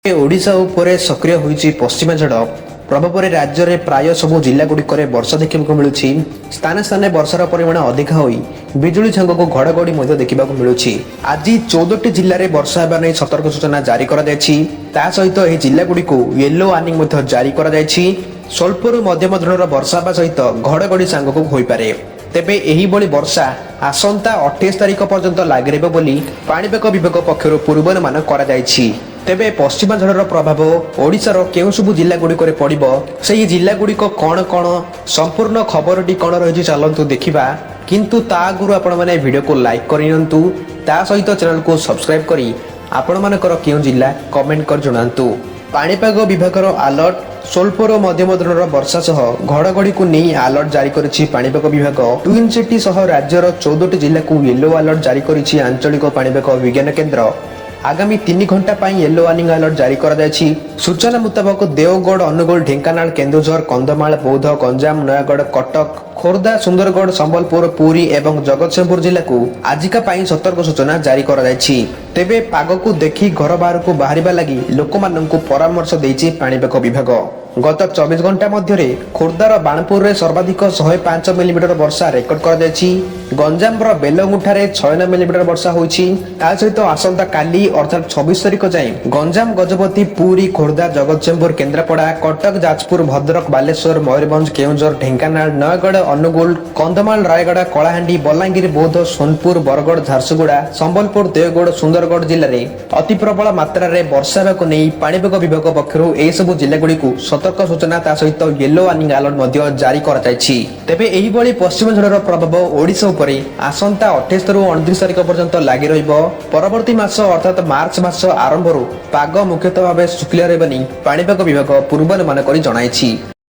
ओडिशा उपरे सक्रिय होईची पश्चिमा झड़ प्रभाव पर राज्य में प्राय सबु जिला गुड़िक वर्षा देखा मिलूँ। स्थान स्थान वर्षार परिमाण अधिक हो बिजुली छांग को घड़घड़ी देखा मिलूँ। आज 14टी जिले में वर्षा होगा नहीं सतर्क सूचना जारी सहित यह जिला गुड़ी येलो वार्निंग जारी कर स्वल्परू मध्यम धरण वर्षा सहित घड़घड़ी सांग को होपे। तेबे एही बड़ी वर्षा आसंता 28 तारिख पर्यंत लागि रहबो बोली पाणीपाग विभाग पक्षरु पूर्वानुमान करा जायछि। तेबे पश्चिमा झड़र प्रभाव ओडिशार केउ सबु जिला गुड़िक पड़िबो सेही जिला गुड़िक कौन कौन संपूर्ण खबरटी कौन रही चलतु देखा। किंतु ता आगुरु आपण माने वीडियो को लाइक करियंतु ता सहित चैनल को सब्सक्राइब करी आपण मानकर केउ जिला कमेंट कर जणांतु। पाणीपाग विभागर अलर्ट स्वल्पर मध्यम धरण वर्षा सह घड़घड़ी को नहीं अलर्ट जारी करिछि पाणीपाग विभाग। ट्विन सिटी सह राज्यर 14टी जिला को येलो अलर्ट जारी करिछि आंचलिक पाणीपाग विज्ञान केंद्र। आगामी 3 घंटा पाई येलो वार्निंग अलर्ट जारी कर जायछि। सूचना मुताबक देवगढ़, अनुगुल, ढेंकानाल, केन्दुझर, कंधमाल, बौद्ध, गंजाम, नयागढ़, कटक, खोर्धा, सुंदरगढ़, संबलपुर, पुरी एवं जगतसिंहपुर जिला को आजिका पाई सतर्क सूचना जारी कर जायछि। तेबे पाग को देखि घर बाहर को बाहरिबा लागि लोकमाननकु परामर्श देछि पाणीपाग विभाग। गत 24 घंटा मध्य खोर्धार बाणपुर में सर्वाधिक 105 मिलीमीटर वर्षा रेकर्ड कर जायछि। गंजामर बेलंगुठारे 96 मिलीमीटर वर्षा होइछि। ता सहित आसंता काली अर्थात 26 तारिख जाए गंजाम, गजपति, पुरी, खोर्धा, जगतसिंहपुर, केन्द्रापड़ा, कटक, जाजपुर, भद्रक, बालेश्वर, मयूरभंज, केउंझर, ढेंकानाल, नयगढ़, अनुगुल, कंधमाल, रायगड़ा, कलाहांडी, बलांगीर, बौद्ध, सोनपुर, बरगड़, झारसुगुड़ा, संबलपुर, देवगढ़, सुंदरगढ़ जिले में अति प्रबल मात्रा रे वर्षा को नहीं पाणीपाग विभाग पक्षरु ए सब जिला गुड़ी सतर्क सूचना ता सहित येलो वार्निंग अलर्ट जारी कर जायछि। तेबे एही बळी पश्चिम झड़र प्रभाव ओडिशा उपरे आसंता 28 रु 29 तारिख पर्यंत लागि रहइबो। परवर्ती मास अर्थात मार्च मास आरंभरू पाग मुख्यतः भाव शुक्लिया रहबनी पाणीपाग विभाग पूर्वानुमान करि जणाइछि।